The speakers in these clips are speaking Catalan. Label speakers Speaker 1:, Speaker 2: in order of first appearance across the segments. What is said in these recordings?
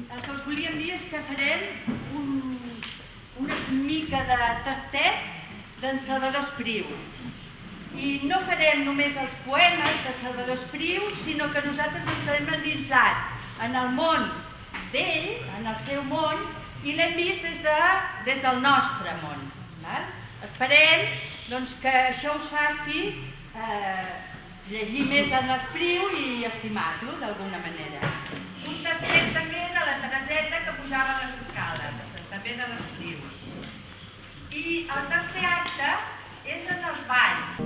Speaker 1: El que us volíem dir és que farem una mica de tastet d'en Salvador Espriu. I no farem només els poemes de Salvador Espriu, sinó que nosaltres ens hem endinsat en el món d'ell, en el seu món, i l'hem vist des del nostre món. Esperem que això us faci llegir més en l'Espriu i estimar-lo d'alguna manera. Un tastet també de la Tereseta que pujava a les escales, també de l'Espriu. I el tercer acte és en els balls.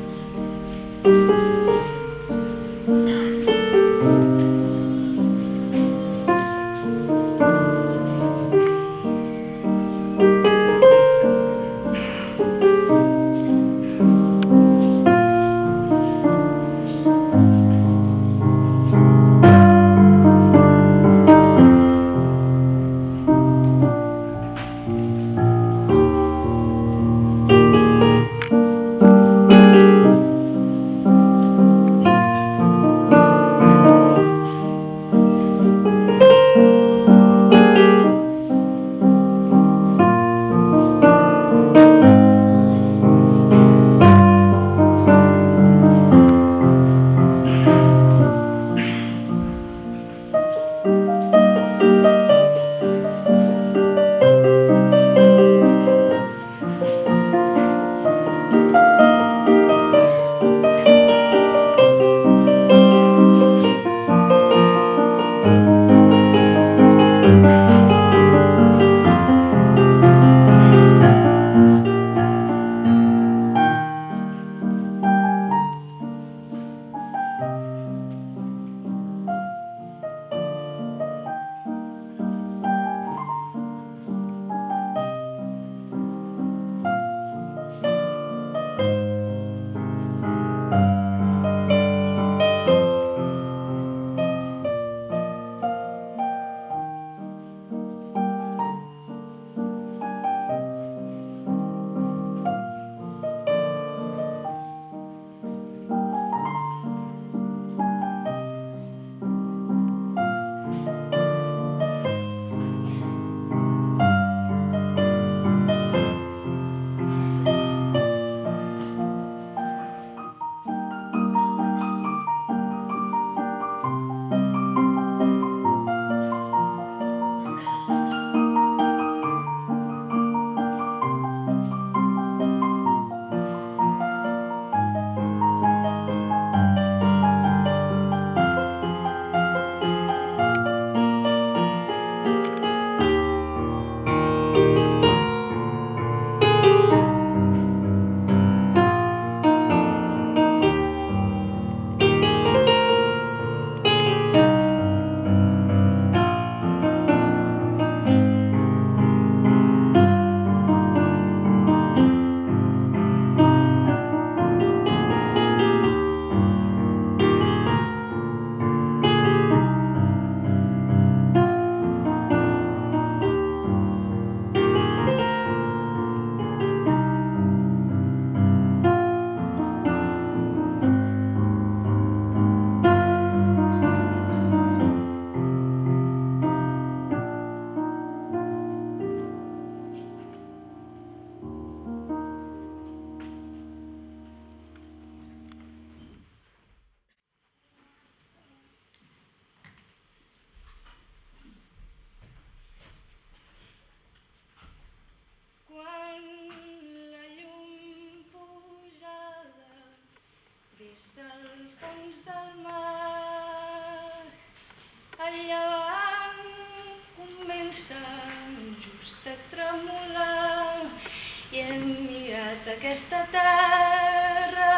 Speaker 2: Aquesta terra,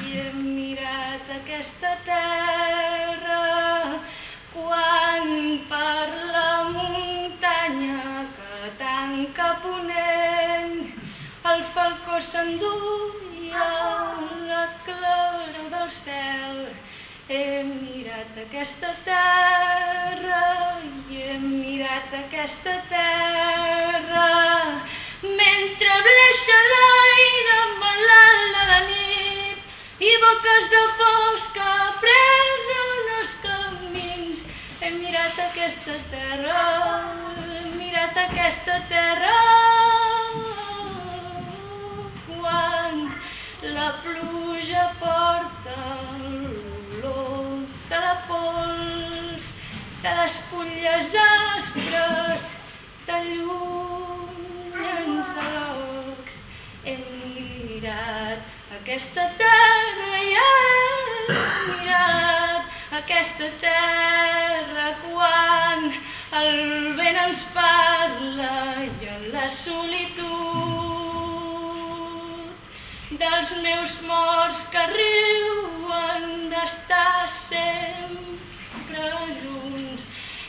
Speaker 2: i hem mirat aquesta terra, quan per la muntanya que tanca ponent el falcó s'enduia la claror del cel. Hem mirat aquesta terra i hem mirat aquesta terra, mentre bleixa l'aire malalt de la nit i boques de fosca presa en els camins. Hem mirat aquesta terra aquesta terra quan la pluja porta l'olor de la pols, de les fulles aspres, t'allunyen salocs. He mirat aquesta terra i he mirat aquesta terra quan el vent ens parla i en la solitud dels meus morts que riuen d'estar sempre junts.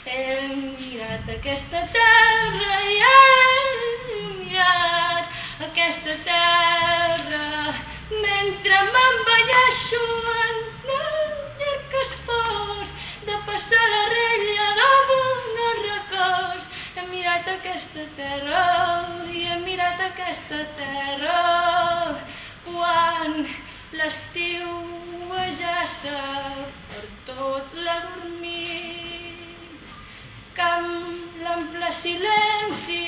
Speaker 2: He mirat aquesta terra i he mirat aquesta terra mentre m'envelleixo en el llarg esforç de passar la rella de bons records. He mirat aquesta terra i he mirat aquesta terra quan l'estiu ajaça per tot l'adormit, que amb l'ample silenci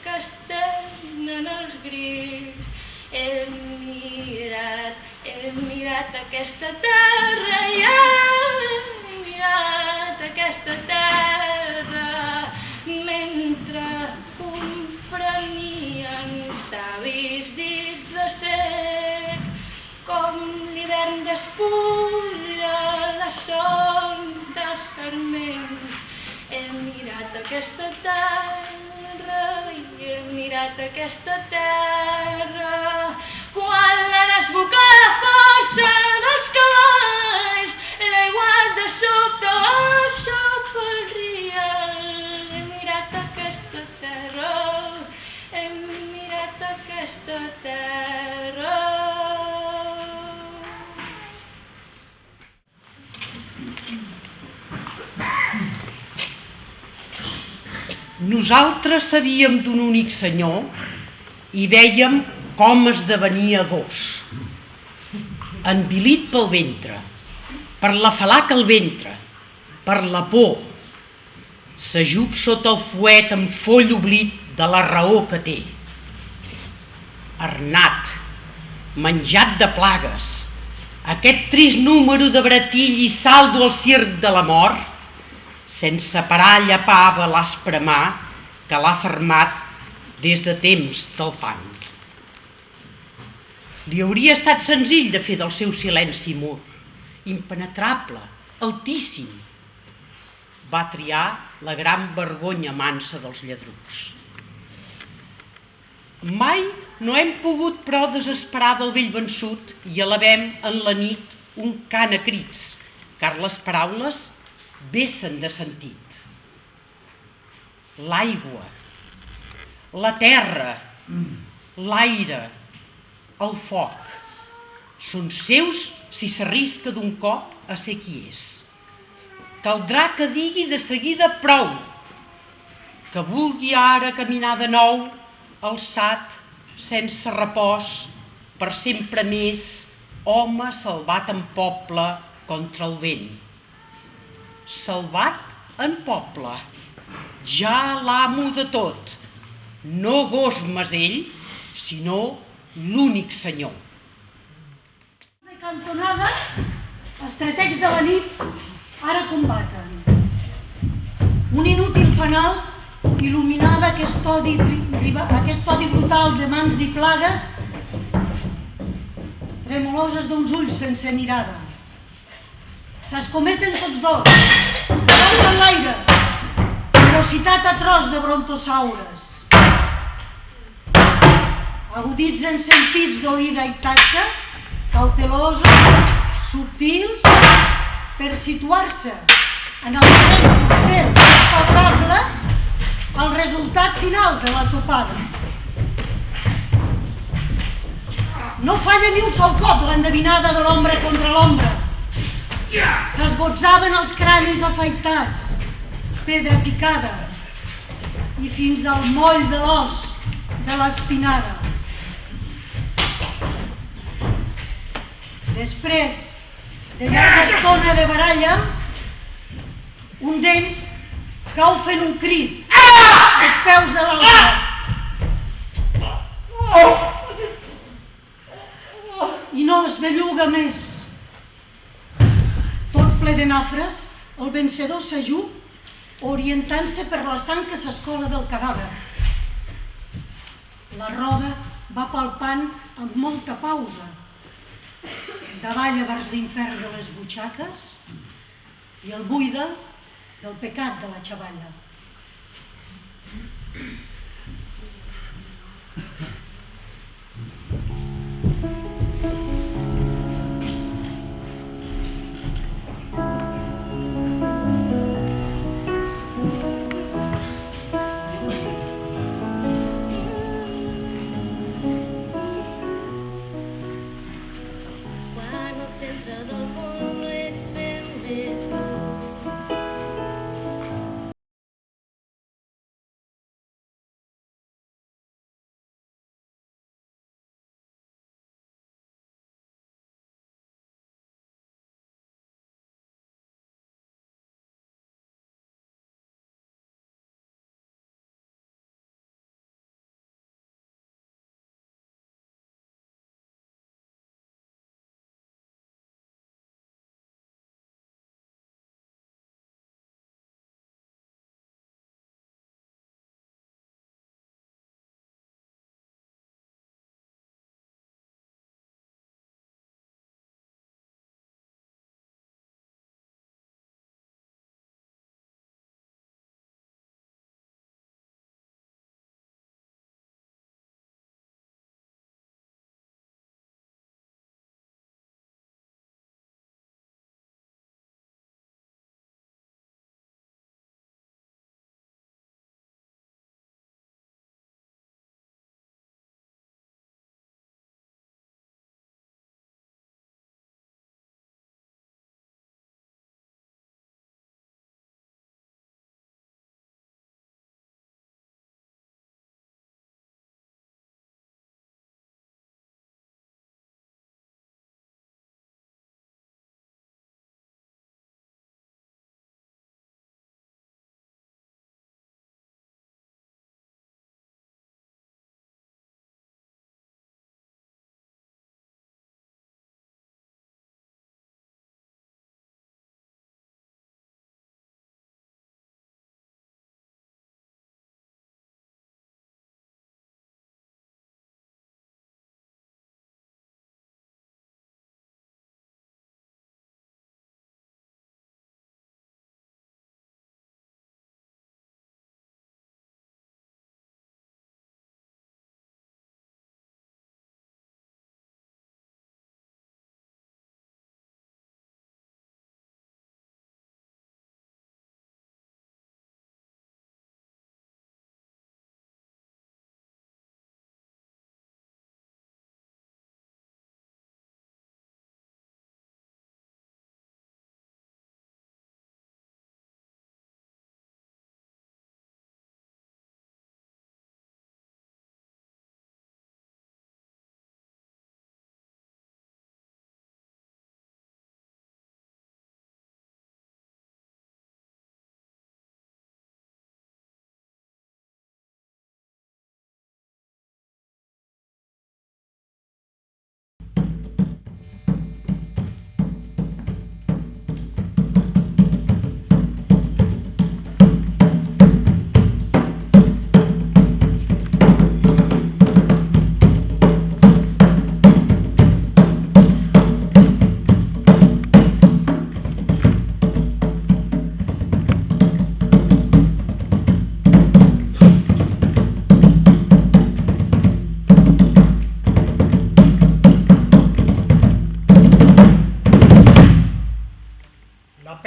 Speaker 2: que estenen els grips. He mirat aquesta terra i he mirat aquesta terra mentre comprenien savis dits de sec, com l'hivern despulla la son dels carmens. He mirat aquesta terra i he mirat aquesta terra quan la desbocada força dels cavalls l'ha igual de sobte aixopa el rial. He mirat aquesta terra, he mirat aquesta terra.
Speaker 3: Nosaltres sabíem d'un únic senyor i vèiem com esdevenia gos, envilit pel ventre, per la falaca al ventre, per la por, s'ajup sota el fuet amb foll oblit de la raó que té. Arnat, menjat de plagues, aquest trist número de bratill i saldo al circ de la mort, sense parar llepava l'aspre mà que l'ha fermat des de temps del fang. Li hauria estat senzill de fer del seu silenci mur, impenetrable, altíssim. Va triar la gran vergonya mansa dels lladrucs. Mai no hem pogut però desesperar del vell vençut i elevem en la nit un cant a crits, car les paraules vessen de sentit. L'aigua, la terra, l'aire, el foc, són seus si s'arrisca d'un cop a ser qui és. Caldrà que digui de seguida prou, que vulgui ara caminar de nou, alçat, sense repòs, per sempre més, home salvat en poble contra el vent. Salvat en poble, ja l'amo de tot, no gos mesell, sinó l'únic senyor.
Speaker 4: De cantonada, els tratecs de la nit ara combaten. Un inútil fanal il·luminava aquest odi brutal de mans i plagues, tremoloses d'uns ulls sense mirada. S'escometen tots dos, cauen en l'aire, velocitat atroç de brontosaures. Aguditzen sentits d'oïda i tacte, cautelosos, subtils, per situar-se en el moment potser més favorable al resultat final de la topada. No falla ni un sol cop l'endevinada de l'ombra contra l'ombra. S'esbotzaven els cranis afaitats, pedra picada, i fins al moll de l'os de l'espinada. Després de llarga estona de baralla, un d'ells cau fent un crit. els peus de l'altre. I no es belluga més. Tot ple de nafres, el vencedor s'ajup, orientant-se per la sang que s'escola del cadàver. La roba va palpant amb molta pausa. Davalla vers l'infern de les butxaques i el buida del pecat de la xavalla.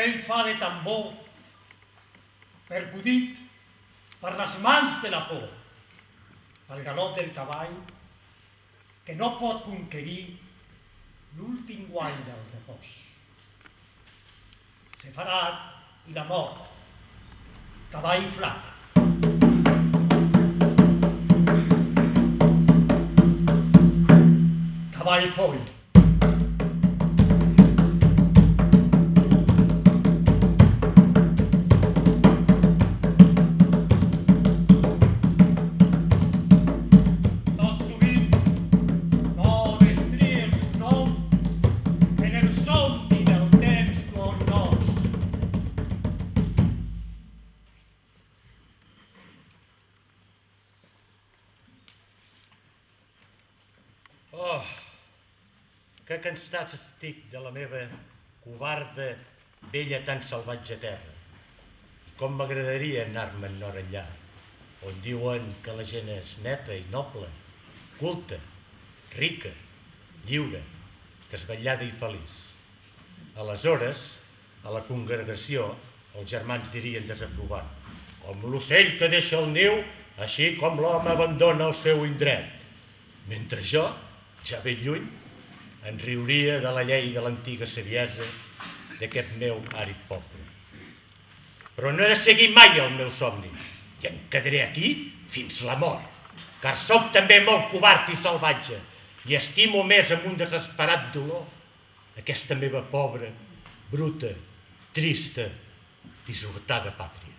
Speaker 5: Aquell fa de tambor, percudit per les mans de la por, el galop del cavall que no pot conquerir l'últim guany del repòs. Sefarat i la mort, cavall flac. Cavall foll.
Speaker 6: cansat estic de la meva covarda vella tan salvatge terra. Com m'agradaria anar-me'n nord enllà, on diuen que la gent és neta i noble, culta, rica, lliure, desvetllada i feliç. Aleshores, a la congregació, els germans dirien desaprovant: com l'ocell que deixa el niu, així com l'home abandona el seu indret. Mentre jo, ja ben lluny, en riuria de la llei de l'antiga saviesa d'aquest meu àrid poble. Però no he de seguir mai el meu somni, i em quedaré aquí fins la mort, car sóc també molt covard i salvatge, i estimo més amb un desesperat dolor aquesta meva pobra, bruta, trista, dissortada pàtria.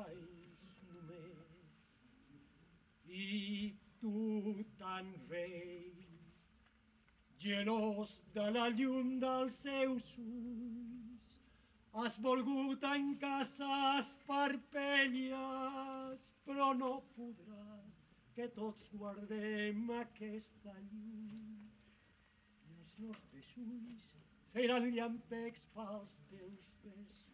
Speaker 5: anys només. I tu tan vell, gelós de la llum dels seus ulls, has volgut en cases parpelles, però no podràs, que tots guardem aquesta llum. I els nostres ulls seran llampecs pels teus pes